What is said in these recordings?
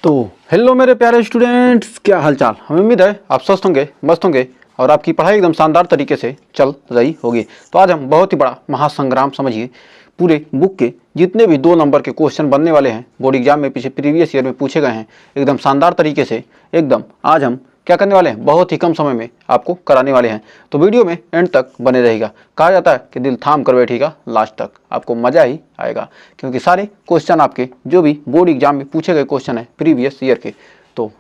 तो हेलो मेरे प्यारे स्टूडेंट्स, क्या हालचाल। हमें उम्मीद है आप स्वस्थ होंगे, मस्त होंगे और आपकी पढ़ाई एकदम शानदार तरीके से चल रही होगी। तो आज हम बहुत ही बड़ा महासंग्राम समझिए, पूरे बुक के जितने भी 2 नंबर के क्वेश्चन बनने वाले हैं, बोर्ड एग्जाम में पीछे प्रीवियस ईयर में पूछे गए हैं, एकदम शानदार तरीके से एकदम आज हम क्या करने वाले हैं, बहुत ही कम समय में आपको कराने वाले हैं। तो वीडियो में एंड तक बने रहेगा। कहा जाता है कि दिल थाम कर बैठेगा लास्ट तक, आपको मजा ही आएगा, क्योंकि सारे क्वेश्चन आपके जो भी बोर्ड एग्जाम में पूछे गए क्वेश्चन है प्रीवियस ईयर के, तो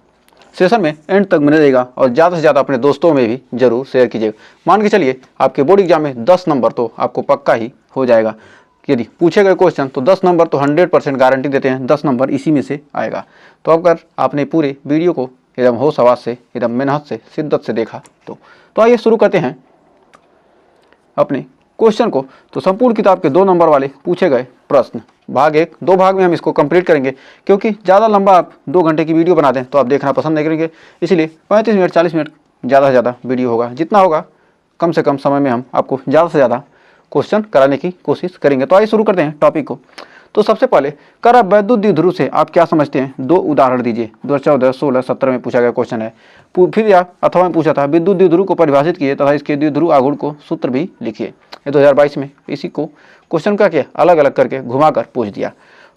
सेशन में एंड तक बने रहेगा और ज़्यादा से ज़्यादा अपने दोस्तों में भी जरूर शेयर कीजिएगा। मान के चलिए आपके बोर्ड एग्जाम में 10 नंबर तो आपको पक्का ही हो जाएगा। यदि पूछे गए क्वेश्चन तो 10 नंबर तो 100% गारंटी देते हैं, 10 नंबर इसी में से आएगा। तो अगर आपने पूरे वीडियो को एकदम होश हवास से, एकदम मेहनत से, शिद्दत से देखा तो आइए शुरू करते हैं अपने क्वेश्चन को। तो संपूर्ण किताब के 2 नंबर वाले पूछे गए प्रश्न, भाग 1, 2 भाग में हम इसको कंप्लीट करेंगे, क्योंकि ज़्यादा लंबा आप 2 घंटे की वीडियो बना दें तो आप देखना पसंद नहीं करेंगे। इसलिए 35 मिनट 40 मिनट ज़्यादा से ज़्यादा वीडियो होगा, जितना होगा कम से कम समय में हम आपको ज़्यादा से ज़्यादा क्वेश्चन कराने की कोशिश करेंगे। तो आइए शुरू करते हैं टॉपिक को। तो सबसे पहले कर वैद्युत द्विध्रुव से आप क्या समझते हैं, 2 उदाहरण दीजिए। 2014, 16, 17 में पूछा गया क्वेश्चन है। फिर या अथवा में पूछा था विद्युत द्विध्रुव को परिभाषित किए तथा इसके द्विध्रुव आघूर्ण को सूत्र भी लिखिए। ये 2022 में इसी को क्वेश्चन का क्या अलग अलग करके घुमाकर पूछ दिया।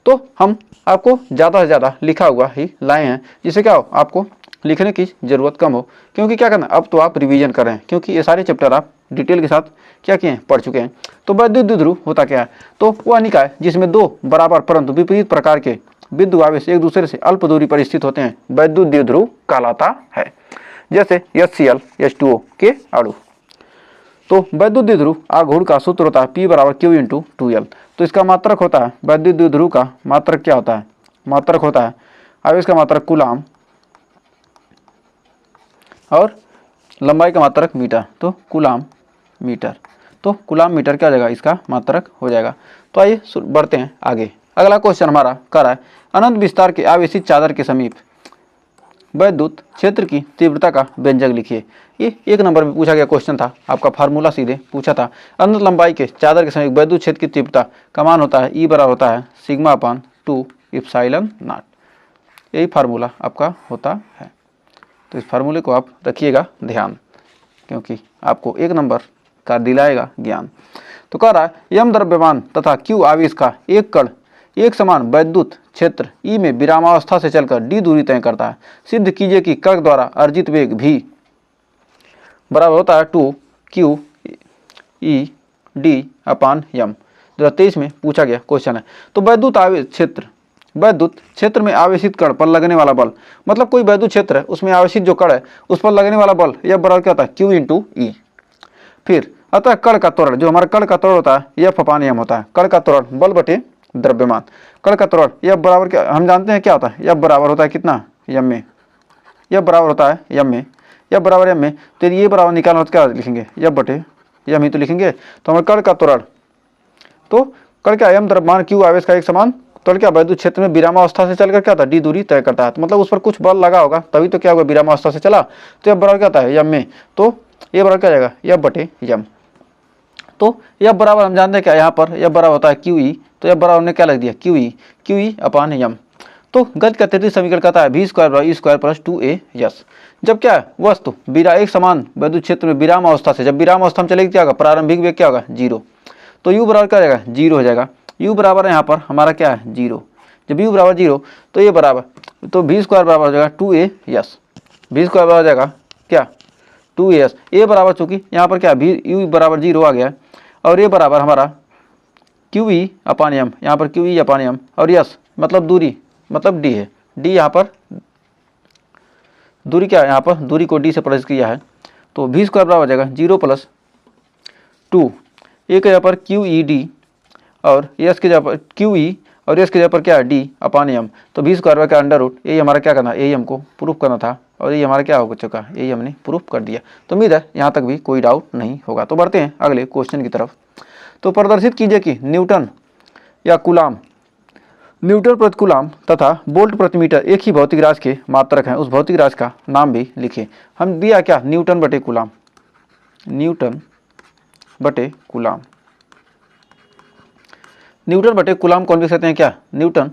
तो हम आपको ज़्यादा से ज़्यादा लिखा हुआ ही लाए हैं, जिससे क्या हो आपको लिखने की ज़रूरत कम हो, क्योंकि क्या करना, अब तो आप रिवीजन कर रहे हैं, क्योंकि ये सारे चैप्टर आप डिटेल के साथ क्या किए हैं, पढ़ चुके हैं। तो वैद्युत द्विध्रुव होता क्या है, तो वह निकाय जिसमें 2 बराबर परंतु विपरीत प्रकार के विद्युत आवेश एक दूसरे से अल्प दूरी पर स्थित होते हैं, वैद्युत द्विध्रुव कहलाता है। जैसे HCl H2O के अणु। तो वैद्युत द्विध्रुव आघूर्ण का सूत्र होता है P = Q × 2L। तो इसका मात्रक होता है, वैद्युत द्विध्रुव का मात्रक क्या होता है, मात्रक होता है आवेश का मात्रक कूलाम और लंबाई का मात्रक मीटर, तो कूलाम मीटर। तो कूलाम मीटर क्या हो जाएगा, इसका मात्रक हो जाएगा। तो आइए बढ़ते हैं आगे। अगला क्वेश्चन हमारा कर रहा है अनंत विस्तार के आवेशित चादर के समीप वैद्युत क्षेत्र की तीव्रता का व्यंजक लिखिए। ये 1 नंबर में पूछा गया क्वेश्चन था, आपका फार्मूला सीधे पूछा था। अनंत लंबाई के चादर के समीप वैद्युत क्षेत्र की तीव्रता का मान होता है E बराबर होता है σ/2 ε0। यही फार्मूला आपका होता है। तो इस फार्मूले को आप रखिएगा ध्यान, क्योंकि आपको 1 नंबर का दिलाएगा ज्ञान। तो कह रहा है यम द्रव्यमान तथा Q आवेश का एक कण एक समान वैद्युत क्षेत्र E में विरामावस्था से चलकर d दूरी तय करता है। सिद्ध कीजिए कि कण द्वारा अर्जित वेग v बराबर होता है 2q e d/m। 2023 में पूछा गया क्वेश्चन है। तो वैद्युत आवेश क्षेत्र, वैद्युत क्षेत्र में आवेशित कण पर लगने वाला बल, मतलब कोई वैद्युत क्षेत्र है उसमें आवेशित जो कण है उस पर लगने वाला बल, यह बराबर क्या होता है Q × E। फिर अतः कण का त्वरण, जो हमारा कण का त्वरण होता है F/m होता है। कण का त्वरण बल बटे द्रव्यमान। कण का त्वरण F बराबर क्या, हम जानते हैं क्या होता है, F बराबर होता है कितना, m में। F बराबर होता है m में, F बराबर m में। तो यदि ये बराबर निकालना हो तो क्या लिखेंगे, F बटे m ही तो लिखेंगे। तो हमारे कण का त्वरण, तो कण क्या m द्रव्यमान Q आवेश का एक समान त्वरण क्या वैद्युत क्षेत्र में विरामावस्था से चलकर क्या था d दूरी तय करता है। तो मतलब उस पर कुछ बल लगा होगा तभी तो क्या होगा, विरामावस्था से चला। तो F बराबर क्या होता है m में, तो ये बराबर क्या जाएगा F बटे m। तो F बराबर हम जानते हैं क्या, यहाँ पर F बराबर होता है QE। तो F बराबर हमने क्या लग दिया QE/m। तो गति का तृतीय समीकरण कहता है v² = E² + 2AS। जब क्या है वस्तु एक समान वैद्युत क्षेत्र में विराम अवस्था से, जब विराम अवस्था में चलेगी क्या होगा, प्रारंभिक वेग क्या होगा 0। तो U बराबर क्या हो जाएगा 0 हो जाएगा। U बराबर यहाँ पर हमारा क्या है 0। जब U बराबर 0 तो ये बराबर, तो v² बराबर हो जाएगा 2AS। v² बराबर हो जाएगा क्या 2AS। A बराबर चूंकि यहाँ पर क्या U बराबर 0 आ गया और ये बराबर हमारा QE/m, यहाँ पर QE/m और यस मतलब दूरी, मतलब d है। d यहाँ पर दूरी क्या है, यहाँ पर दूरी को d से प्लस किया है। तो v² बराबर हो जाएगा 0 + 2, a के जगह पर QED और s के जगह पर QE और s के जगह पर क्या है d/m। तो v² का √ यही हमारा क्या करना, यही हमको प्रूफ करना था और ये हमारा क्या हो चुका, यही हमने प्रूफ कर दिया। तो उम्मीद है यहाँ तक भी कोई डाउट नहीं होगा। तो बढ़ते हैं अगले क्वेश्चन की तरफ। तो प्रदर्शित कीजिए कि न्यूटन या कूलाम, न्यूटन प्रति कूलाम तथा वोल्ट प्रति मीटर एक ही भौतिक राशि के मात्रक हैं, उस भौतिक राशि का नाम भी लिखिए। हम दिया क्या न्यूटन बटे कूलाम, न्यूटन बटे कूलाम। न्यूटन बटे कूलाम कौन लिख सकते हैं क्या, न्यूटन।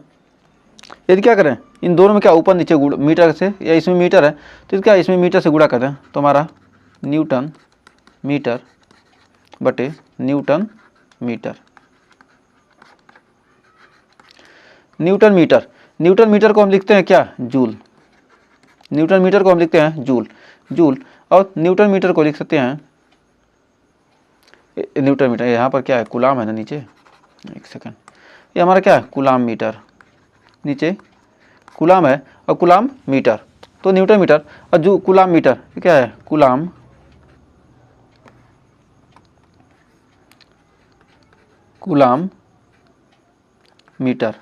यदि क्या करें इन दोनों में क्या ऊपर नीचे गुड़ा मीटर से, या इसमें मीटर है तो क्या इसमें मीटर से गुड़ा करते हैं, तो हमारा न्यूटन मीटर बटे newton metre. Newton metre, newton metre को हम लिखते हैं क्या, जूल। न्यूटन मीटर को हम लिखते हैं जूल, जूल। और न्यूटन मीटर को लिख सकते हैं न्यूटन मीटर, यहाँ पर क्या है, कूलाम है ना नीचे, एक सेकंड, ये हमारा क्या है, कूलाम मीटर, नीचे कूलाम है और कूलाम मीटर, तो न्यूटन मीटर और जो कूलाम मीटर क्या है, कूलाम कूलाम मीटर।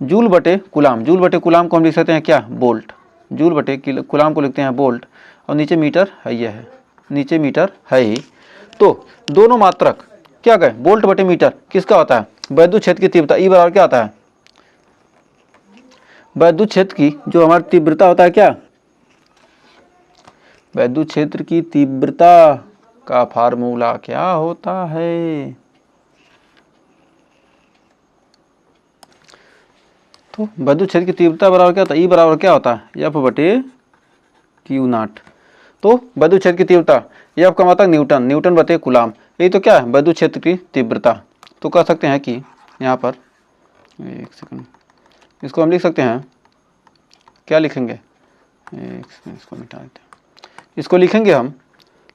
जूल बटे कूलाम, जूल बटे कूलाम को हम लिख सकते हैं क्या, बोल्ट। जूल बटे कूलाम को लिखते हैं बोल्ट, और नीचे मीटर है, ये है, नीचे मीटर है ही। तो दोनों मात्रक क्या कहे, बोल्ट बटे मीटर किसका होता है, वैद्युत क्षेत्र की तीव्रता, ई बराबर क्या होता है, वैद्युत क्षेत्र की जो हमारी तीव्रता होता है क्या, वैद्युत क्षेत्र की तीव्रता का फार्मूला क्या होता है, तो वैद्युत क्षेत्र की तीव्रता बराबर क्या होता है, ई बराबर क्या होता है, एफ बटे क्यू नॉट। तो वैद्युत क्षेत्र की तीव्रता, एफ का मात्रक न्यूटन, न्यूटन बटे कूलाम, यही तो क्या है वैद्युत क्षेत्र की तीव्रता। तो कह सकते हैं कि यहाँ पर एक सेकंड, इसको हम लिख सकते हैं, क्या लिखेंगे, एक सेकंड इसको मिटा देते हैं, इसको लिखेंगे हम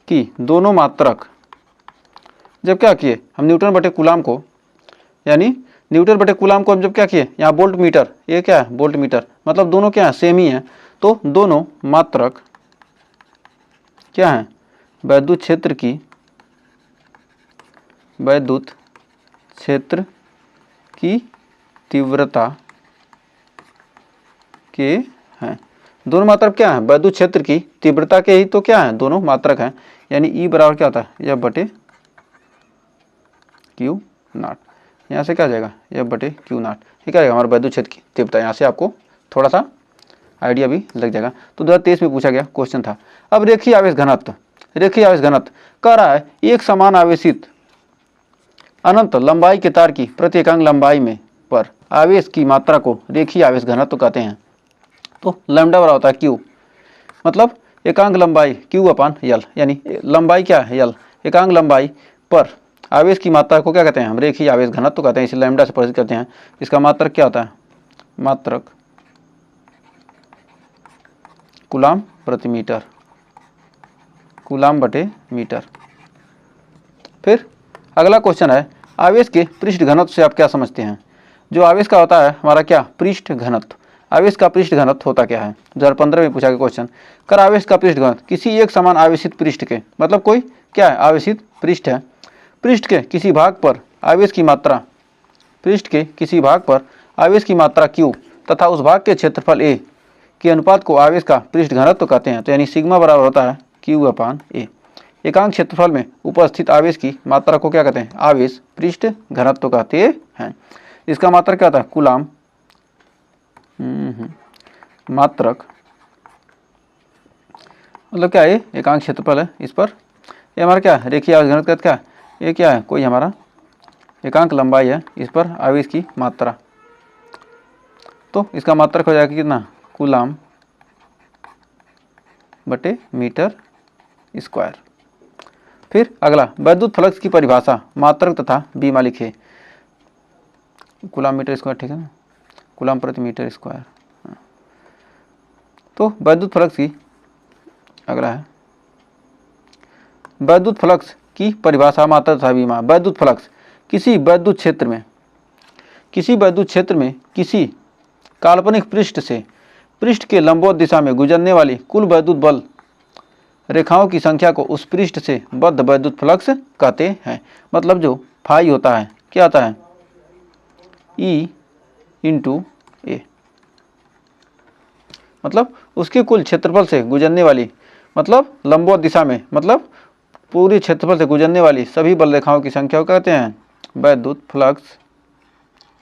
कि दोनों मात्रक जब क्या किए हम न्यूटन बटे कूलाम को, यानी न्यूटन बटे कूलाम को हम जब क्या किए, यहाँ वोल्ट मीटर, ये क्या है वोल्ट मीटर, मतलब दोनों क्या है सेम ही है, तो दोनों मात्रक क्या है, वैद्युत क्षेत्र की, वैद्युत क्षेत्र की तीव्रता के हैं। दोनों मात्रक क्या है, वैद्युत क्षेत्र की तीव्रता के ही तो क्या है दोनों मात्रक हैं, यानी ई बराबर क्या होता है, एफ बटे क्यू नॉट। यहाँ से क्या आ जाएगा, एफ बटे क्यू नॉट, ये क्या आएगा हमारा वैद्युत क्षेत्र की तीव्रता। यहाँ से आपको थोड़ा सा आइडिया भी लग जाएगा। तो 2023 में पूछा गया क्वेश्चन था। अब रेखीय आवेश घनत्व, रेखीय आवेश घनत्व कह रहा है एक समान आवेशित अनंत लंबाई के तार की प्रति एकांक लंबाई में पर आवेश की मात्रा को रेखीय आवेश घनत्व कहते हैं। तो लैम्डा बराबर होता है क्यू, मतलब एकांक लंबाई क्यू अपान यल, यानी लंबाई क्या है यल, एकांक लंबाई पर आवेश की मात्रा को क्या कहते हैं हम, रेखीय आवेश घनत्व कहते हैं, इसे लैम्डा से परिचित करते हैं। इसका मात्रक क्या होता है, मात्रक कूलाम प्रति मीटर, कूलाम बटे मीटर। फिर अगला क्वेश्चन है आवेश के पृष्ठ घनत्व से आप क्या समझते हैं। जो आवेश का होता है हमारा क्या, पृष्ठ घनत्व, आवेश का पृष्ठ घनत्व होता क्या है, 2015 में पूछा गया क्वेश्चन। कर आवेश का पृष्ठ घनत्व किसी एक समान आवेशित पृष्ठ के, मतलब कोई क्या है आवेशित पृष्ठ है, पृष्ठ के किसी भाग पर आवेश की मात्रा, पृष्ठ के किसी भाग पर आवेश की मात्रा q तथा उस भाग के क्षेत्रफल a के अनुपात को आवेश का पृष्ठ घनत्व कहते हैं। तो यानी सिग्मा बराबर होता है q अपान a। एकांक क्षेत्रफल में उपस्थित आवेश की मात्रा को क्या कहते हैं, आवेश पृष्ठ घनत्व कहते हैं। इसका मात्रक क्या होता है, कूलाम मात्रक, मतलब क्या है एकांक क्षेत्रफल है, इस पर ये हमारा क्या है रेखीय आवेश घनत्व क्या है, ये क्या है कोई हमारा एकांक लंबाई है, इस पर आवेश की मात्रा, तो इसका मात्रक हो जाएगा कितना, कूलाम बटे मीटर स्क्वायर। फिर अगला वैद्युत फ्लक्स की परिभाषा, मात्रक तथा बीमा लिखे। कूलाम मीटर स्क्वायर, ठीक है ना, कूलाम प्रति मीटर स्क्वायर। तो वैद्युत फ्लक्स की अगला है वैद्युत फ्लक्स की परिभाषा, मात्रक तथा बीमा। वैद्युत फ्लक्स किसी वैद्युत क्षेत्र में, किसी वैद्युत क्षेत्र में किसी काल्पनिक पृष्ठ से पृष्ठ के लंबवत दिशा में गुजरने वाली कुल वैद्युत बल रेखाओं की संख्या को उस पृष्ठ से बद्ध वैद्युत फ्लक्स कहते हैं। मतलब जो फाई होता है क्या आता है, E इंटू ए, मतलब उसके कुल क्षेत्रफल से गुजरने वाली, मतलब लंबवत दिशा में, मतलब पूरी क्षेत्रफल से गुजरने वाली सभी बल रेखाओं की संख्या को कहते हैं वैद्युत फ्लक्स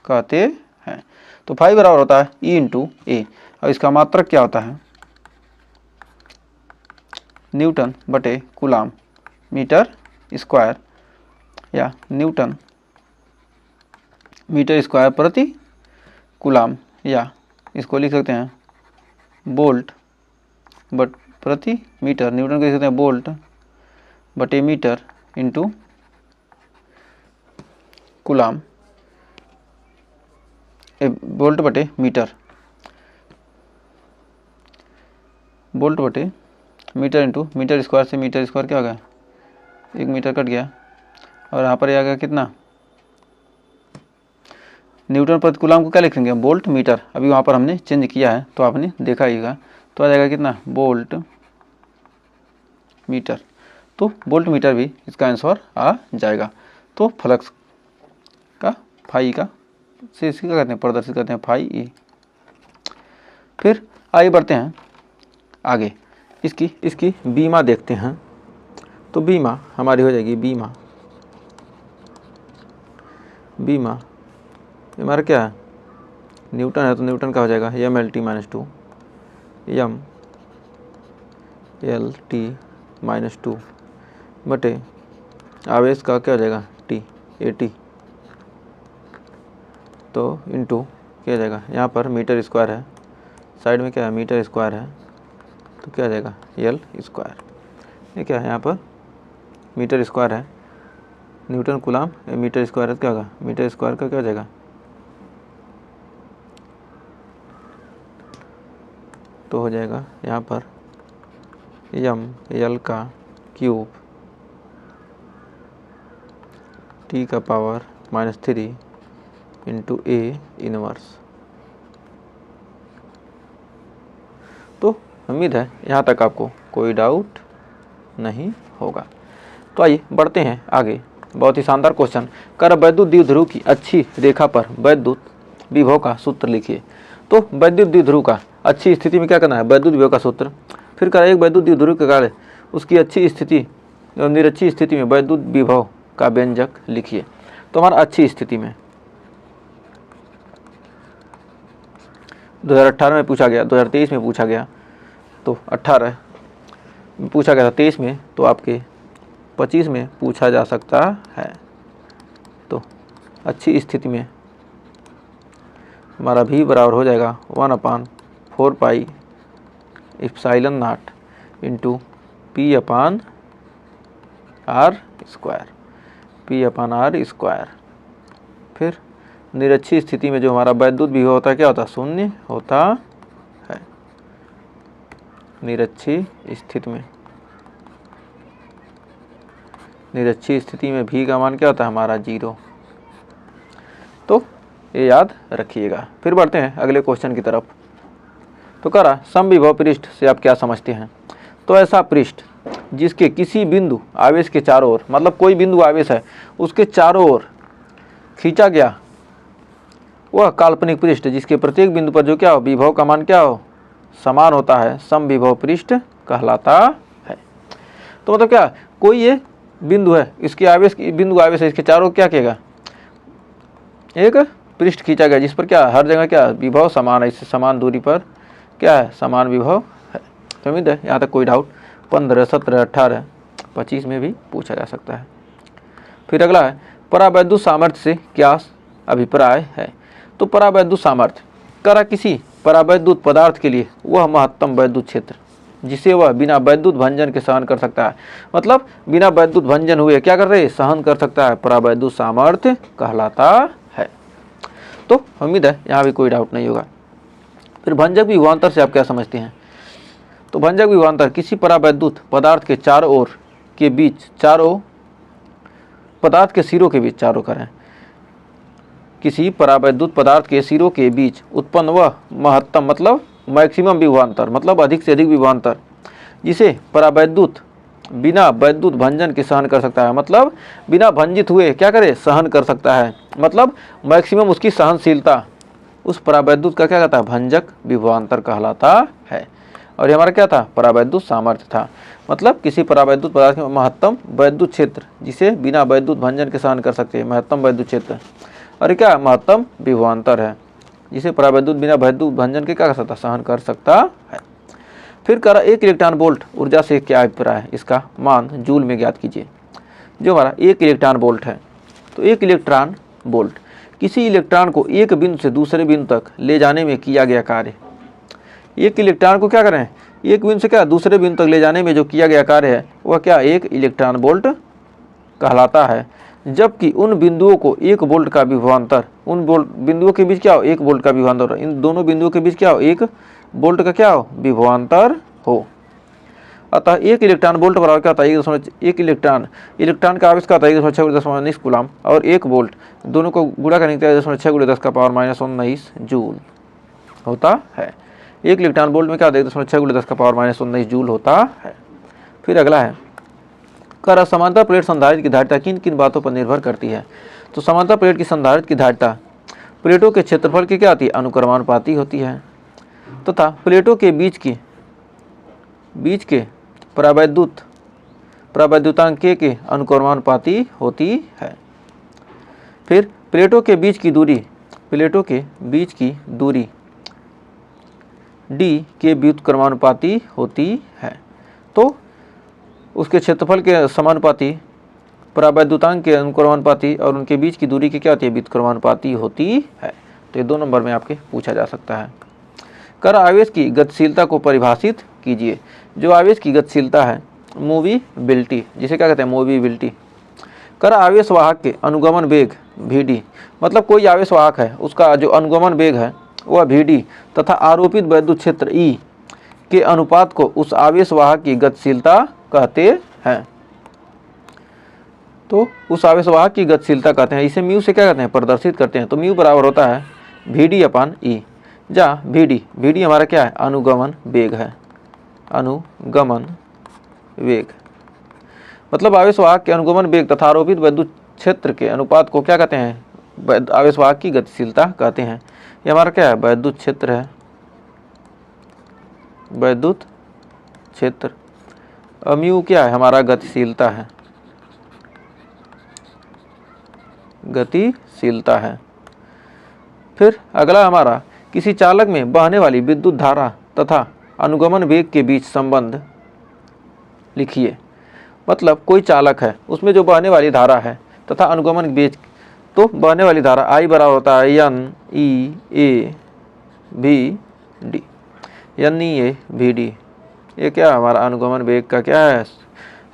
कहते हैं। तो फाई बराबर होता है E इंटू ए, और इसका मात्रक क्या होता है, न्यूटन बटे कूलाम मीटर स्क्वायर, या न्यूटन मीटर स्क्वायर प्रति कूलाम, या इसको लिख सकते हैं वोल्ट बट प्रति मीटर, न्यूटन को लिख सकते हैं वोल्ट बटे मीटर इंटू कूलाम, वोल्ट बटे मीटर, वोल्ट बटे मीटर इंटू मीटर स्क्वायर से मीटर स्क्वायर क्या हो गया, 1 मीटर कट गया और यहाँ पर आ गया कितना, न्यूटन प्रति कूलाम को क्या लिखेंगे वोल्ट मीटर। अभी वहाँ पर हमने चेंज किया है तो आपने देखा हीगा, तो आ जाएगा कितना वोल्ट मीटर। तो वोल्ट मीटर भी इसका आंसर आ जाएगा। तो फ्लक्स का फाई का से इसकी क्या कहते हैं, प्रदर्शित करते हैं फाई ई। फिर आगे बढ़ते हैं आगे, इसकी बीमा देखते हैं। तो बीमा हमारी हो जाएगी बीमा हमारा क्या है, न्यूटन है तो न्यूटन का हो जाएगा M L T minus 2 M L T minus 2 बटे आवेश का क्या हो जाएगा टी ए टी, तो इंटू क्या हो जाएगा, यहाँ पर मीटर स्क्वायर है, साइड में क्या है मीटर स्क्वायर है, तो क्या हो जाएगा एल स्क्वायर। ये क्या है यहाँ पर मीटर स्क्वायर है, न्यूटन कूलाम मीटर स्क्वायर है, क्या होगा मीटर स्क्वायर का क्या हो जाएगा, तो हो जाएगा यहाँ पर एम एल का क्यूब टी का पावर -3 इंटू ए इनवर्स। तो उम्मीद है यहाँ तक आपको कोई डाउट नहीं होगा। तो आइए बढ़ते हैं आगे। बहुत ही शानदार क्वेश्चन कर, वैद्युत द्विध्रुव की अच्छी रेखा पर वैद्युत विभव का सूत्र लिखिए। तो वैद्युत द्विध्रुव का अच्छी स्थिति में क्या करना है, वैद्युत विभव का सूत्र। फिर करा एक वैद्युत द्विध्रुव के कार्य उसकी अच्छी स्थिति और निरक्षी स्थिति में वैद्युत विभव का व्यंजक लिखिए। तो हमारा अच्छी स्थिति में 2018 में पूछा गया, 2023 में पूछा गया, तो 18 में पूछा गया था, 23 में, तो आपके 25 में पूछा जा सकता है। तो अच्छी स्थिति में हमारा भी बराबर हो जाएगा 1/4 pi epsilon naught into P upon R square. फिर निरक्षी स्थिति में जो हमारा वैद्युत विभव होता है क्या होता है, शून्य होता है। निरक्षी स्थिति में भी का मान क्या होता है हमारा 0। तो ये याद रखिएगा। फिर बढ़ते हैं अगले क्वेश्चन की तरफ। तो कह रहा समविभव पृष्ठ से आप क्या समझते हैं। तो ऐसा पृष्ठ जिसके किसी बिंदु आवेश के चारों ओर, मतलब कोई बिंदु आवेश है उसके चारों ओर खींचा गया वह काल्पनिक पृष्ठ जिसके प्रत्येक बिंदु पर जो क्या हो विभव का मान क्या हो समान होता है, समविभव पृष्ठ कहलाता है। तो मतलब क्या, कोई ये बिंदु है, इसके आवेश बिंदु आवेश है, इसके चारों क्या किएगा एक पृष्ठ खींचा गया जिस पर क्या हर जगह क्या विभव समान है, इससे समान दूरी पर क्या है समान विभव है। तो उम्मीद है यहाँ तक कोई डाउट 15, 17, 18, 25 में भी पूछा जा सकता है। फिर अगला है परावैद्युत सामर्थ्य से क्या अभिप्राय है। तो परावैद्युत सामर्थ्य करा किसी परावैद्युत पदार्थ के लिए वह महत्तम वैद्युत क्षेत्र जिसे वह बिना वैद्युत भंजन के सहन कर सकता है, मतलब बिना वैद्युत भंजन हुए क्या कर रहे सहन कर सकता है, परावैद्युत सामर्थ्य कहलाता है। तो उम्मीद है यहाँ भी कोई डाउट नहीं होगा। फिर भंजक विभवांतर से आप क्या समझते हैं। तो भंजक विभवांतर किसी परावैद्युत पदार्थ के चारों ओर के बीच, चारों पदार्थ के सिरों के बीच, चारों करें किसी परावैद्युत पदार्थ के सिरों के बीच उत्पन्न वह महत्तम मतलब मैक्सिमम विभवांतर, मतलब अधिक से अधिक विभवांतर जिसे परावैद्युत बिना वैद्युत भंजन के सहन कर सकता है, मतलब बिना भंजित हुए क्या करे सहन कर सकता है, मतलब मैक्सिमम उसकी सहनशीलता, उस परावैद्युत का क्या कहता है भंजक विभवांतर कहलाता है। और ये हमारा क्या था परावैद्युत सामर्थ्य था, मतलब किसी परावैद्युत पदार्थ के महत्तम वैद्युत क्षेत्र जिसे बिना वैद्युत भंजन के सहन कर सकते हैं, महत्तम वैद्युत क्षेत्र। और क्या महत्तम विभवांतर है जिसे परावैद्युत बिना वैद्युत भंजन के क्या कर सकता सहन कर सकता है। फिर करा 1 इलेक्ट्रॉन वोल्ट ऊर्जा से क्या अभिप्राय है, इसका मान जूल में ज्ञात कीजिए। जो हमारा 1 इलेक्ट्रॉन वोल्ट है, तो 1 इलेक्ट्रॉन वोल्ट किसी इलेक्ट्रॉन को एक बिंदु से दूसरे बिंदु तक ले जाने में किया गया कार्य। एक इलेक्ट्रॉन को क्या करें, एक बिंदु से क्या दूसरे बिंदु तक ले जाने में जो किया गया कार्य है वह क्या, एक इलेक्ट्रॉन वोल्ट कहलाता है। जबकि उन बिंदुओं को एक वोल्ट का विभवांतर, उन बिंदुओं के बीच क्या हो, एक वोल्ट का विभवांतर, इन दोनों बिंदुओं के बीच क्या हो, एक वोल्ट का क्या हो, विभवांतर हो। अतः एक इलेक्ट्रॉन वोल्ट बराबर क्या होता है, एक इलेक्ट्रॉन का आवेश क्या होता है 1.6 × 10⁻⁹ कूलम, और एक वोल्ट दोनों को गुणा करने के 1.6 × 10⁻⁻19 जूल होता है। एक इलेक्ट्रॉन वोल्ट में क्या होता है 1.6 × 10⁻⁻19 जूल होता है। फिर अगला है, कर समांतर प्लेट संधारित्र की धारिता किन किन बातों पर निर्भर करती है। तो समांतर प्लेट की संधारित्र की धारिता प्लेटों के क्षेत्रफल की क्या होती है, अनुक्रमानुपाती होती है, तथा प्लेटों के बीच के परावैद्युतांक के अनुक्रमानुपाती होती है। फिर प्लेटों के बीच की दूरी d के व्युत्क्रमानुपाती होती है। तो उसके क्षेत्रफल के समानुपाती, परावैद्युतांक के अनुक्रमानुपाती और उनके बीच की दूरी की क्या होती है, व्युत्क्रमानुपाती होती है। तो ये 2 नंबर में आपके पूछा जा सकता है। कर आवेश की गतिशीलता को परिभाषित कीजिए। जो आवेश की गतिशीलता है, मूविबिलिटी, जिसे क्या कहते हैं, मूविबिलिटी। कर आवेश वाहक के अनुगमन वेग vd, मतलब कोई आवेश वाहक है उसका जो अनुगमन वेग है वह vd तथा आरोपित वैद्युत क्षेत्र E के अनुपात को उस आवेश वाहक की गतिशीलता कहते हैं। तो उस आवेश वाहक की गतिशीलता कहते हैं, इसे म्यू से क्या कहते हैं, प्रदर्शित करते हैं। तो म्यू बराबर होता है vd/E, जहाँ vd हमारा क्या है, अनुगमन वेग है, अनुगमन वेग, मतलब आवेश वाहक के अनुगमन वेग तथा आरोपित वैद्युत क्षेत्र के अनुपात को क्या कहते हैं, आवेश वाहक की गतिशीलता कहते हैं। ये हमारा क्या है, वैद्युत क्षेत्र है, वैद्युत क्षेत्र। म्यू क्या है, हमारा गतिशीलता है, गतिशीलता है। फिर अगला हमारा, किसी चालक में बहने वाली विद्युत धारा तथा अनुगमन वेग के बीच संबंध लिखिए। मतलब कोई चालक है उसमें जो बहने वाली धारा है तथा अनुगमन वेग, तो बहने वाली धारा I बराबर होता है NEAVD। ये क्या हमारा अनुगमन वेग का क्या है,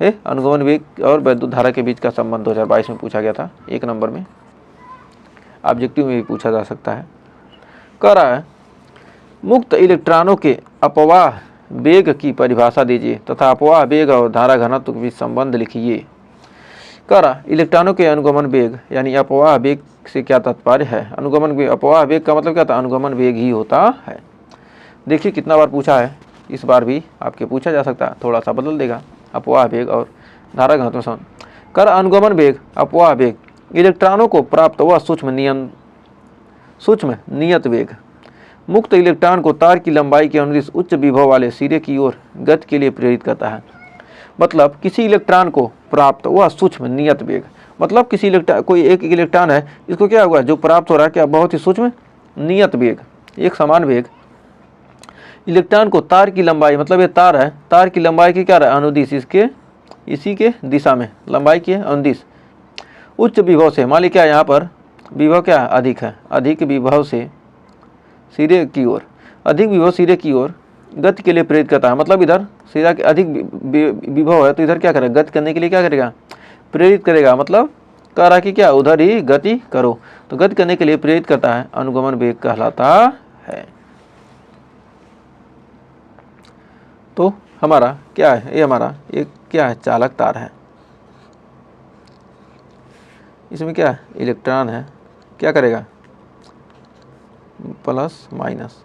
अनुगमन वेग और वैद्युत धारा के बीच का संबंध 2022 में पूछा गया था, 1 नंबर में, ऑब्जेक्टिव में भी पूछा जा सकता है। कह रहा है, मुक्त इलेक्ट्रॉनों के अपवाह वेग की परिभाषा दीजिए तथा अपवाह वेग और धारा घनत्व के बीच संबंध लिखिए। कह रहा, इलेक्ट्रॉनों के अनुगमन वेग यानी अपवाह वेग से क्या तात्पर्य है, अनुगमन वेग, अपवाह वेग का मतलब क्या था, अनुगमन वेग ही होता है। देखिए कितना बार पूछा है, इस बार भी आपके पूछा जा सकता है, थोड़ा सा बदल देगा, अपवाह वेग और धारा घनत्व संबंध। कर अनुगमन वेग, अपवाह वेग, इलेक्ट्रॉनों को प्राप्त वह सूक्ष्म नियत वेग मुक्त इलेक्ट्रॉन को तार की लंबाई के अनुदिश उच्च विभव वाले सिरे की ओर गति के लिए प्रेरित करता है। मतलब किसी इलेक्ट्रॉन को प्राप्त वह सूक्ष्म नियत वेग, मतलब किसी इलेक्ट्रॉन, कोई एक इलेक्ट्रॉन है, इसको क्या हुआ, जो प्राप्त हो रहा है क्या, बहुत ही सूक्ष्म नियत वेग, एक समान वेग इलेक्ट्रॉन को तार की लंबाई, मतलब ये तार है, तार की लंबाई की क्या है, अनुदिश, इसी के दिशा में लंबाई की अनुदिश उच्च विभव से, मान ली क्या यहाँ पर विभव क्या है, अधिक है, अधिक विभव से सिरे की ओर, अधिक विभव सिरे की ओर गति के लिए प्रेरित करता है। मतलब इधर सिरा के अधिक विभव है तो इधर क्या करेगा, गति करने के लिए क्या करेगा, प्रेरित करेगा। मतलब कह रहा कि क्या, उधर ही गति करो, तो गति करने के लिए प्रेरित करता है, अनुगमन वेग कहलाता है। तो हमारा क्या है, ये हमारा एक क्या है, चालक तार है, इसमें क्या है, इलेक्ट्रॉन है, क्या करेगा, प्लस माइनस,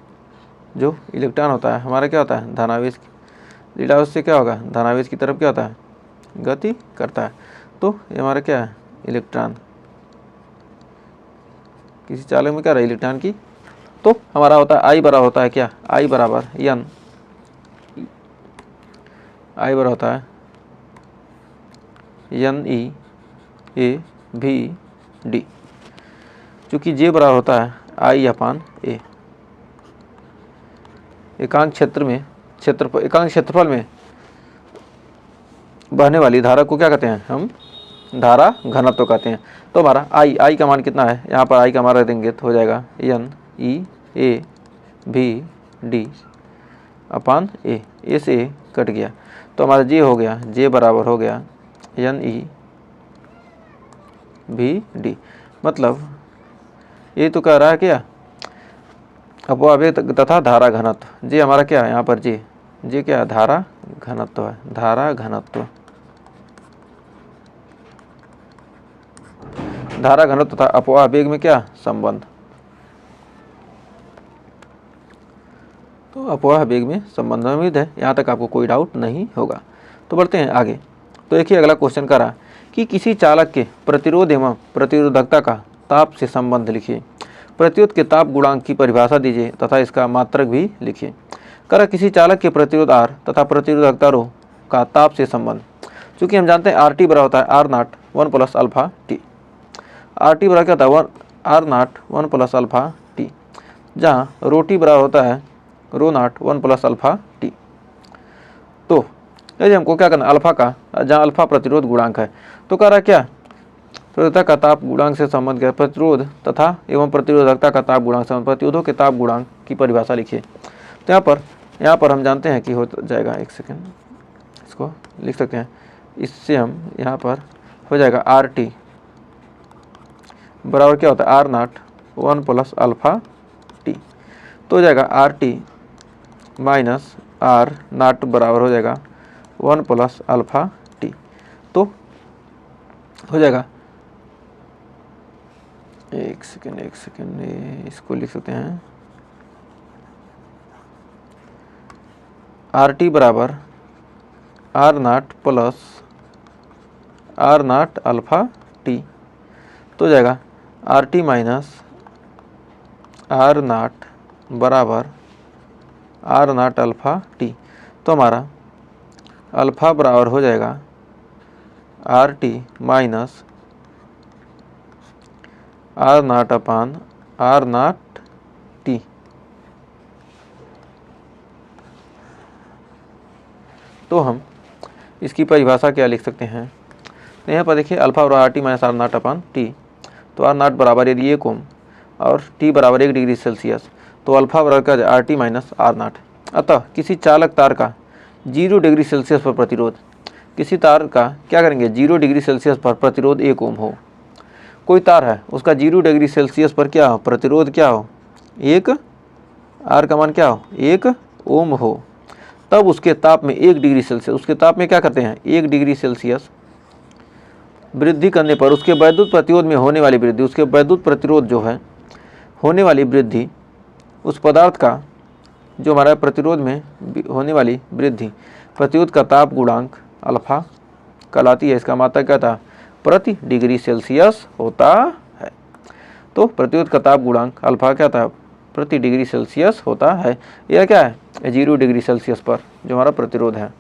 जो इलेक्ट्रॉन होता है हमारा क्या होता है, धनावेश, ऋणावेश से क्या होगा, धनावेश की तरफ क्या होता है, गति करता है। तो ये हमारा क्या है, इलेक्ट्रॉन, किसी चालक में क्या रहा, इलेक्ट्रॉन की, तो हमारा होता है I बराबर होता है क्या, I बराबर N, I बराबर होता है NEAVD, चूँकि J बराबर होता है I/A। एकांक क्षेत्रफल में बहने वाली धारा को क्या कहते हैं हम, धारा घनत्व कहते हैं। तो हमारा आई का मान कितना है, यहाँ पर आई का मान रख देंगे तो हो जाएगा NE/A/V/D अपान ए से ए कट गया, तो हमारा जे हो गया, जे बराबर हो गया NE/V/D। मतलब ये तो कह रहा है क्या, अपवाहवेग तथा धारा घनत्व। जे हमारा क्या है यहाँ पर, जे क्या है, धारा घनत्व है, धारा घनत्व, धारा घनत्व तथा अपवाहवेग में क्या संबंध, तो अपवाहवेग में संबंध। उम्मीद है यहाँ तक आपको कोई डाउट नहीं होगा। तो बढ़ते हैं आगे। तो देखिए अगला क्वेश्चन कह रहा कि किसी चालक के प्रतिरोध एवं प्रतिरोधकता का ताप से संबंध लिखिए। प्रतिरोध के ताप गुणांक की परिभाषा दीजिए तथा इसका मात्रक भी लिखिए। कह रहा किसी चालक के प्रतिरोध R तथा प्रतिरोधकता ρ का ताप से संबंध। चूँकि हम जानते हैं RT बराबर होता है R0 1 + अल्फा T। RT बराबर क्या होता है R0 1 + अल्फा T, जहाँ ρT बराबर होता है ρ0 1 + अल्फा T। तो यदि हमको क्या करना, अल्फा का, जहाँ अल्फा प्रतिरोध गुणांक है, तो कह रहा क्या प्रतिरोधकता का ताप गुणांक से संबंध क्या, प्रतिरोध तथा एवं प्रतिरोधकता का ताप गुणांक से प्रतिरोधों के ताप गुणांक की परिभाषा लिखिए। तो यहाँ पर हम जानते हैं कि हो जाएगा, एक सेकेंड इसको लिख सकते हैं, इससे हम यहाँ पर हो जाएगा RT बराबर क्या होता है R0 1 + अल्फा T। तो हो जाएगा RT माइनस R0 बराबर हो जाएगा 1 + अल्फा T। तो हो जाएगा, एक सेकेंड इसको लिख सकते हैं RT बराबर R0 + R0 अल्फा T। तो हो जाएगा RT माइनस R0 बराबर R0 अल्फा T। तो हमारा अल्फा बराबर हो जाएगा RT माइनस R0 अपान R0 T। तो हम इसकी परिभाषा क्या लिख सकते हैं, तो यहाँ पर देखिए अल्फा बराबर RT माइनस R0 अपान T। तो R0 बराबर यदि 1 ओम और T बराबर 1 डिग्री सेल्सियस, तो अल्फा बराबर क्या है RT माइनस R0। अतः किसी चालक तार का 0 डिग्री सेल्सियस पर प्रतिरोध, किसी तार का क्या करेंगे 0 डिग्री सेल्सियस पर प्रतिरोध 1 ओम हो। कोई तार है उसका 0 डिग्री सेल्सियस पर क्या हो, प्रतिरोध क्या हो, 1, R का मान क्या हो 1 ओम हो, तब उसके ताप में 1 डिग्री सेल्सियस, उसके ताप में क्या करते हैं 1 डिग्री सेल्सियस वृद्धि करने पर उसके वैद्युत प्रतिरोध में होने वाली वृद्धि, उसके वैद्युत प्रतिरोध जो है होने वाली वृद्धि, उस पदार्थ का जो हमारा प्रतिरोध में होने वाली वृद्धि प्रतिरोध का ताप गुणांक अल्फा कहलाती है। इसका मात्रक क्या था, प्रति डिग्री सेल्सियस होता है। तो प्रतिरोध का ताप गुणांक अल्फा क्या था, प्रति डिग्री सेल्सियस होता है। यह क्या है 0 डिग्री सेल्सियस पर जो हमारा प्रतिरोध है।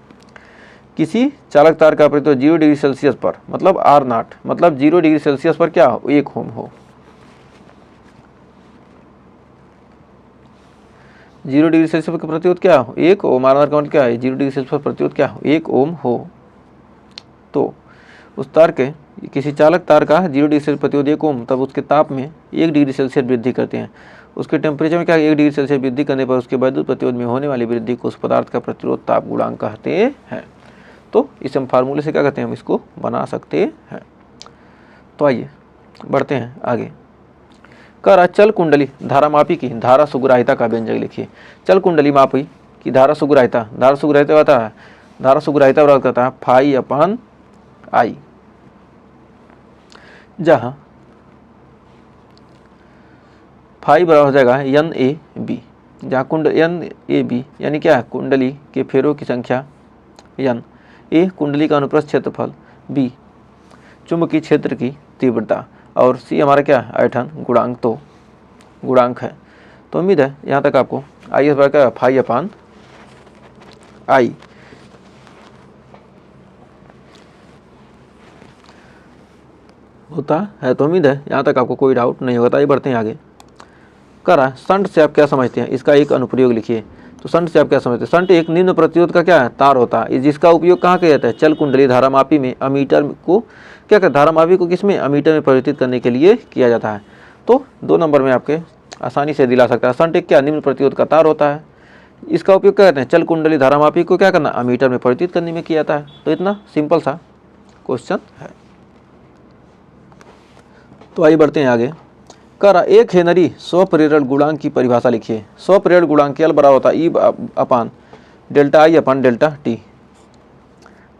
किसी चालक तार का प्रतिरोध 0 डिग्री सेल्सियस पर मतलब R0, मतलब 0 डिग्री सेल्सियस पर क्या हो 1 ओम हो। 0 डिग्री सेल्सियस पर प्रतिरोध क्या हो 1 ओम, R0 का मतलब क्या है 0 डिग्री सेल्सियस पर प्रतिरोध क्या हो 1 ओम हो। तो उस तार के, किसी चालक तार का 0 डिग्री सेल्सियस प्रतिरोध 1 ओम, तब उसके ताप में 1 डिग्री सेल्सियस वृद्धि करते हैं। उसके टेम्परेचर में क्या 1 डिग्री सेल्सियस वृद्धि करने पर उसके वैद्युत प्रतिरोध में होने वाली वृद्धि को उस पदार्थ का प्रतिरोध ताप गुणांक कहते हैं। तो इस हम फार्मूले से क्या कहते हैं, हम इसको बना सकते हैं। तो आइए बढ़ते हैं आगे। कह रहा चल कुंडली धारामापी की धारा सुग्राहिता का व्यंजक लिखिए। चल कुंडली मापी की धारा सुग्राहिता, धारा सुग्राहिता होता है, धारा सुग्राहिता बराबर करता है फाई अपान आई, जहाँ फाई बराबर हो जाएगा NAB, जहाँ NAB यानी क्या है कुंडली के फेरों की संख्या N, A कुंडली का अनुप्रस्थ क्षेत्रफल, B चुंबकीय क्षेत्र की तीव्रता और C हमारा क्या है आयतन गुणांक, तो गुणांक है। तो उम्मीद है यहाँ तक आपको IS बराबर क्या फाई अपान आई होता है। तो उम्मीद है यहाँ तक आपको कोई डाउट नहीं होता। ये बढ़ते हैं आगे। कह रहा है शंट से आप क्या समझते हैं, इसका एक अनुप्रयोग लिखिए। तो शंट से आप क्या समझते हैं, शंट एक निम्न प्रतिरोध का क्या है तार होता है, जिसका उपयोग कहाँ किया जाता है चल कुंडली धारामापी में अमीटर को क्या करते हैं, धारामापी को किस में, अमीटर में परिवर्तित करने के लिए किया जाता है। तो 2 नंबर में आपके आसानी से दिला सकता है। शंट एक क्या, निम्न प्रतिरोध का तार होता है। इसका उपयोग क्या कहते हैं, चल कुंडली धारामापी को क्या करना, अमीटर में परिवर्तित करने में किया जाता है। तो इतना सिंपल सा क्वेश्चन है। तो आइए बढ़ते हैं आगे। कह रहा एक हेनरी स्वप्रेरण गुणांक की परिभाषा लिखिए। स्वप्रेरण गुणांक L बराबर होता है E upon delta I upon delta T.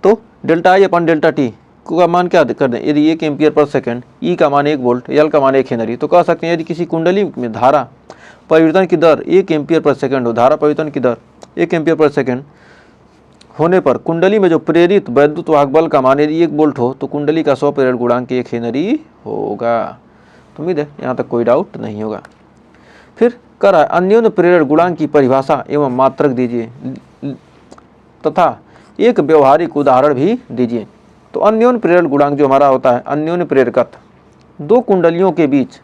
तो delta I upon delta T का मान क्या कर दें, यदि 1 एम्पियर पर सेकंड, ई का मान 1 वोल्ट, एल का मान 1 हेनरी, तो कह सकते हैं यदि किसी कुंडली में धारा परिवर्तन की दर 1 एम्पियर पर सेकंड हो, धारा परिवर्तन की दर 1 एम्पियर पर सेकंड होने पर कुंडली में जो प्रेरित वैद्युत वाहक बल का मान यदि 1 वोल्ट हो तो कुंडली का स्वप्रेरण गुणांक 1 हेनरी होगा। तो उम्मीद है यहाँ तक कोई डाउट नहीं होगा। फिर कर रहा है अन्योन्य प्रेरण गुणांक की परिभाषा एवं मात्रक दीजिए तथा एक व्यवहारिक उदाहरण भी दीजिए। तो अन्योन्य प्रेरण गुणांक जो हमारा होता है, अन्योन्य प्रेरकत्व, 2 कुंडलियों के बीच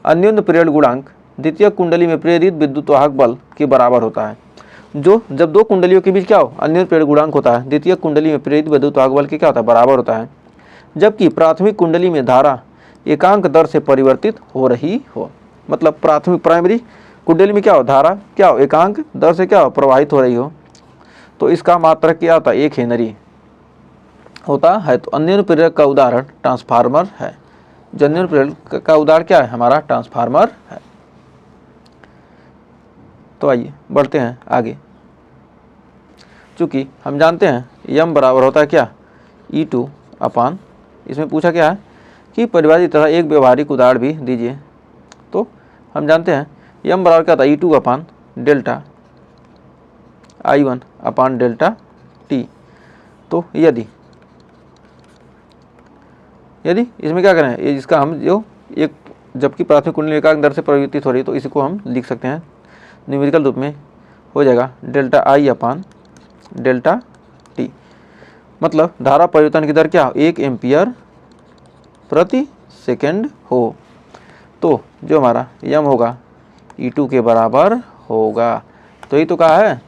अन्योन्य प्रेरण गुणांक द्वितीय कुंडली में प्रेरित विद्युत वाहक बल के बराबर होता है। जो जब 2 कुंडलियों के बीच क्या हो, अन्योन्य प्रेरण गुणांक होता है, द्वितीय कुंडली में प्रेरित विद्युत वाहक बल के क्या होता है, बराबर होता है। जबकि प्राथमिक कुंडली में धारा एकांक दर से परिवर्तित हो रही हो, मतलब प्राइमरी कुंडली में क्या हो, धारा क्या हो, एकांक दर से क्या हो, प्रवाहित हो रही हो। तो इसका मात्रक क्या होता है, 1 हेनरी होता है। तो अन्योन्य प्रेरक का उदाहरण ट्रांसफार्मर है। जो अन्योन्य प्रेरक का उदाहरण क्या है, हमारा ट्रांसफार्मर है। तो आइए बढ़ते हैं आगे। चूंकि हम जानते हैं यम बराबर होता है क्या, E2 अपान, इसमें पूछा क्या है कि परिभाषित तथा एक व्यवहारिक उदाहरण भी दीजिए। तो हम जानते हैं यम बराबर क्या था, E2 अपान डेल्टा I1 अपान डेल्टा टी। तो यदि इसमें क्या करें, इसका हम जो एक, जबकि प्राथमिक कुंडली एकांक दर से परिवर्तित हो रही है तो इसको हम लिख सकते हैं न्यूमेरिकल रूप में, हो जाएगा delta I upon delta T. मतलब धारा परिवर्तन की दर क्या हो, 1 एम्पियर प्रति सेकंड हो। तो जो हमारा यम होगा E2 के बराबर होगा। तो यही तो कहा है।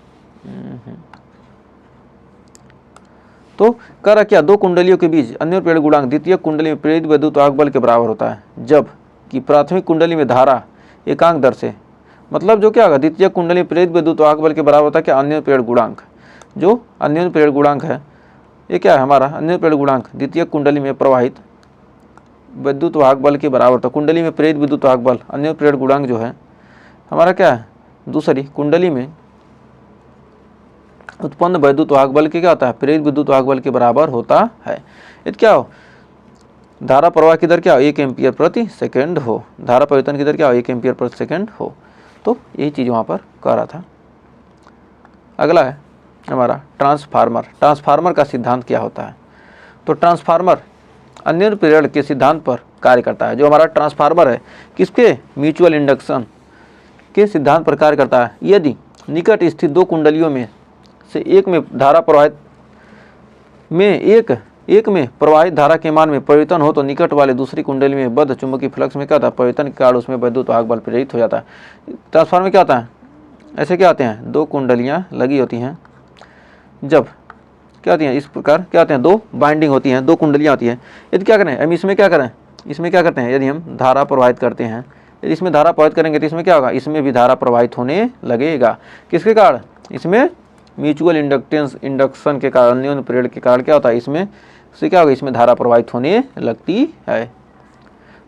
तो कह रहा क्या, 2 कुंडलियों के बीच अन्योन्य प्रेरण गुणांक द्वितीय कुंडली में प्रेरित विद्युत वाहक बल के बराबर होता है, जब कि प्राथमिक कुंडली में धारा एकांक दर से, मतलब जो क्या होगा, द्वितीय कुंडली में प्रेरित विद्युत वाहक बल के बराबर होता है क्या, अन्योन्य प्रेरण गुणांक। जो अन्योन्य प्रेरण गुणांक है ये क्या है, हमारा अन्योन्य प्रेरण गुणांक द्वितीय कुंडली में प्रवाहित विद्युत वाहक बल के बराबर होता है। कुंडली में प्रेरित विद्युत वाहक बल अन्योन्य प्रेरण गुणांक जो है हमारा क्या है, दूसरी कुंडली में उत्पन्न वैद्युत वाहक बल के क्या होता है, प्रेरित विद्युत वाहक बल के बराबर होता है। यदि क्या हो, धारा प्रवाह की दर क्या हो, 1 एम्पियर प्रति सेकंड हो, धारा परिवर्तन की दर क्या हो, 1 एम्पियर प्रति सेकंड हो। तो यही चीज़ वहाँ पर कह रहा था। अगला है हमारा ट्रांसफार्मर। ट्रांसफार्मर का सिद्धांत क्या होता है। तो ट्रांसफार्मर अन्योन्य प्रेरण के सिद्धांत पर कार्य करता है। जो हमारा ट्रांसफार्मर है किसके, म्यूचुअल इंडक्शन के सिद्धांत पर कार्य करता है। यदि निकट स्थित 2 कुंडलियों में से एक में धारा प्रवाहित एक में प्रवाहित धारा के मान में परिवर्तन हो तो निकट वाले दूसरी कुंडली में बद्ध चुंबकीय फ्लक्स में क्या होता है, परिवर्तन के कारण उसमें विद्युत वाहक बल प्रेरित हो जाता है। ट्रांसफार्मर में क्या होता है, ऐसे क्या आते हैं, 2 कुंडलियां लगी होती हैं, जब क्या होती हैं, इस प्रकार क्या होते हैं, 2 बाइंडिंग होती हैं, 2 कुंडलियां होती हैं। यदि क्या करें हम इसमें क्या करें, इसमें क्या करते हैं, यदि हम धारा प्रवाहित करते हैं, यदि इसमें धारा प्रवाहित करेंगे तो इसमें क्या होगा, इसमें भी धारा प्रवाहित होने लगेगा। किसके कारण, इसमें म्यूचुअल इंडक्शन के कारण, अन्योन्य प्रेरण के कारण क्या होता है, इसमें से क्या होगा, इसमें धारा प्रवाहित होने लगती है।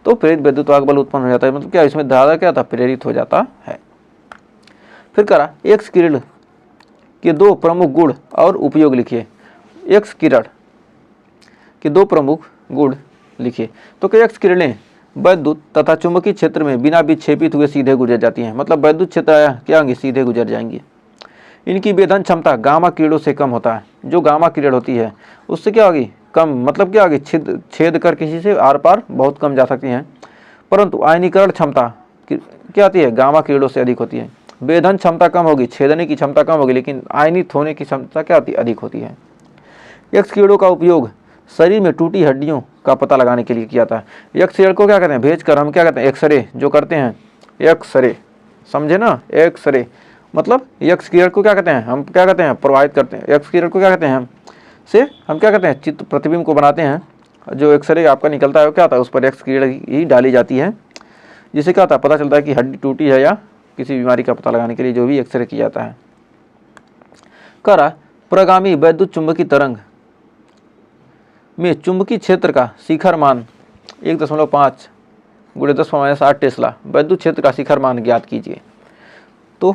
तो प्रेरित विद्युत वाहक बल उत्पन्न हो जाता है, मतलब क्या, इसमें धारा क्या होता है, प्रेरित हो जाता है। फिर करा एक्स किरण के 2 प्रमुख गुण और उपयोग लिखिए। एक्स किरण के 2 प्रमुख गुण लिखिए। तो क्या, एक्स किरणें वैद्युत तथा चुंबकीय क्षेत्र में बिना विक्षेपित हुए सीधे गुजर जाती हैं, मतलब वैद्युत क्षेत्र क्या होंगी, सीधे गुजर जाएंगी। इनकी वेधन क्षमता गामा किरणों से कम होता है। जो गामा किरण होती है उससे क्या होगी, कम, मतलब क्या होगी, छेद कर किसी से आर पार बहुत कम जा सकती हैं। परंतु आयनीकरण क्षमता क्या आती है, गामा किरणों से अधिक होती है। वेधन क्षमता कम होगी, छेदने की क्षमता कम होगी, लेकिन आयनित होने की क्षमता क्या आती है, अधिक होती है। एक्स किरणों का उपयोग शरीर में टूटी हड्डियों का पता लगाने के लिए किया जाता है। एक्स रे को क्या कहते हैं, भेजकर हम क्या कहते हैं, एक्सरे जो करते हैं, एक्सरे, समझे ना, एक्सरे मतलब एक्स किरण को क्या कहते हैं, हम क्या कहते हैं, प्रवाहित करते हैं। एक्स किरण को क्या कहते हैं, हम क्या कहते हैं, चित्र प्रतिबिंब को बनाते हैं जो एक्सरे आपका निकलता है वो क्या होता है, उस पर एक्स किरण ही डाली जाती है, जिससे क्या होता है पता चलता है कि हड्डी टूटी है या किसी बीमारी का पता लगाने के लिए जो भी एक्सरे किया जाता है। कह रहा प्रगामी वैद्युत चुंबकीय तरंग में चुंबकीय क्षेत्र का शिखर मान 1.5 × 10⁻8 टेस्ला, वैद्युत क्षेत्र का शिखर मान ज्ञात कीजिए। तो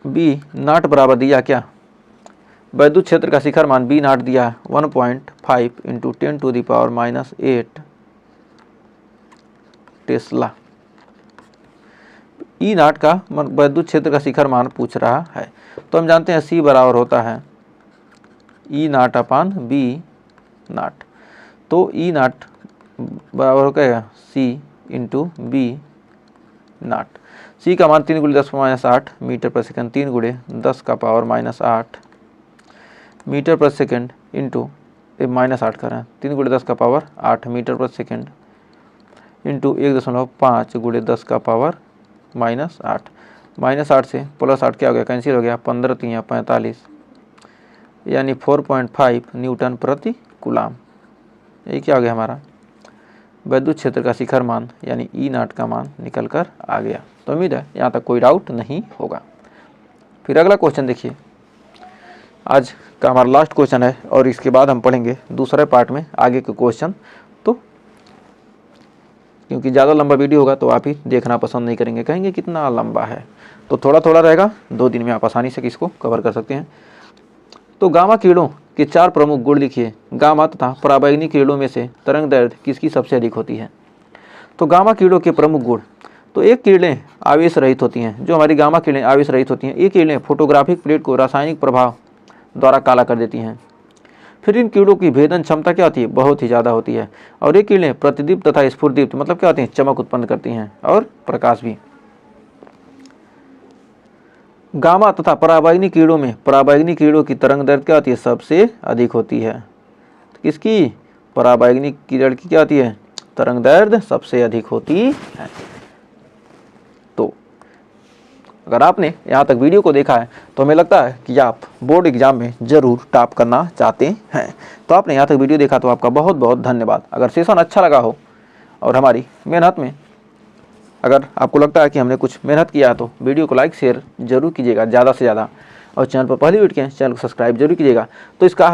बी नॉट बराबर दिया क्या, वैद्युत क्षेत्र का शिखर मान बी नॉट दिया 1.5 × 10⁻⁸ टेस्ला। ई नॉट का वैद्युत क्षेत्र का शिखर मान पूछ रहा है, तो हम जानते हैं सी बराबर होता है ई नॉट अपान बी नॉट। तो ई नॉट बराबर हो गया सी इंटू बी नॉट। सी का मान 3 × 10⁻8 मीटर पर सेकंड, 3 × 10⁻⁸ मीटर पर सेकंड इंटू -8 कर रहे हैं, 3 × 10⁸ मीटर पर सेकंड इंटू 1.5 × 10⁻⁻8। -8 से +8 क्या हो गया, कैंसिल हो गया, 15 × 3 = 45, यानी 4.5 न्यूटन प्रति कूलाम। ये क्या हो गया हमारा वैद्युत क्षेत्र का शिखर मान यानी ई नॉट का मान निकल कर आ गया। तो उम्मीद है यहाँ तक कोई डाउट नहीं होगा। फिर अगला क्वेश्चन देखिए, आज का हमारा लास्ट क्वेश्चन है और इसके बाद हम पढ़ेंगे दूसरे पार्ट में आगे के क्वेश्चन। तो क्योंकि ज़्यादा लंबा वीडियो होगा तो आप ही देखना पसंद नहीं करेंगे, कहेंगे कितना लंबा है, तो थोड़ा थोड़ा रहेगा, 2 दिन में आप आसानी से इसको कवर कर सकते हैं। तो गामा किरणों के 4 प्रमुख गुण लिखिए। गामा तथा पराबैंगनी किरणों में से तरंग दैर्घ्य किसकी सबसे अधिक होती है। तो गामा किरणों के प्रमुख गुण, तो एक किरणें आवेश रहित होती हैं, जो हमारी गामा किरणें आवेश रहित होती हैं, ये किरणें फोटोग्राफिक प्लेट को रासायनिक प्रभाव द्वारा काला कर देती हैं। फिर इन किरणों की भेदन क्षमता क्या होती है, बहुत ही ज़्यादा होती है। और ये किरणें प्रतिदीप्त तथा स्फुरदीप्त मतलब क्या होती हैं, चमक उत्पन्न करती हैं और प्रकाश भी। गामा तथा पराबैंगनी किरणों में पराबैंगनी किरणों की तरंग दैर्घ्य क्या होती है, सबसे अधिक होती है। तो किसकी, पराबैंगनी किरण की क्या होती है, तरंग दैर्घ्य सबसे अधिक होती है। तो अगर आपने यहाँ तक वीडियो को देखा है तो हमें लगता है कि आप बोर्ड एग्जाम में ज़रूर टॉप करना चाहते हैं। तो आपने यहाँ तक वीडियो देखा तो आपका बहुत बहुत धन्यवाद। अगर सेशन अच्छा लगा हो और हमारी मेहनत में अगर आपको लगता है कि हमने कुछ मेहनत किया है तो वीडियो को लाइक शेयर जरूर कीजिएगा ज़्यादा से ज़्यादा, और चैनल पर पहली वीडियो के चैनल को सब्सक्राइब जरूर कीजिएगा। तो इसका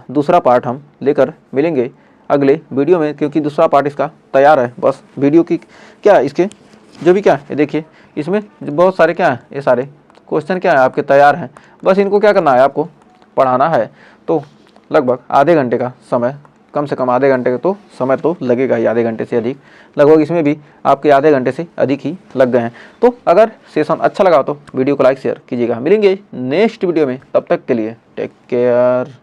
दूसरा पार्ट हम लेकर मिलेंगे अगले वीडियो में, क्योंकि दूसरा पार्ट इसका तैयार है। बस वीडियो की क्या इसके जो भी क्या है देखिए, इसमें बहुत सारे क्या है, ये सारे क्वेश्चन क्या है आपके तैयार हैं, बस इनको क्या करना है, आपको पढ़ाना है। तो लगभग आधे घंटे का समय, कम से कम आधे घंटे का तो समय तो लगेगा ही, आधे घंटे से अधिक, लगभग इसमें भी आपके आधे घंटे से अधिक ही लग गए हैं। तो अगर सेशन अच्छा लगा तो वीडियो को लाइक शेयर कीजिएगा। मिलेंगे नेक्स्ट वीडियो में, तब तक के लिए टेक केयर।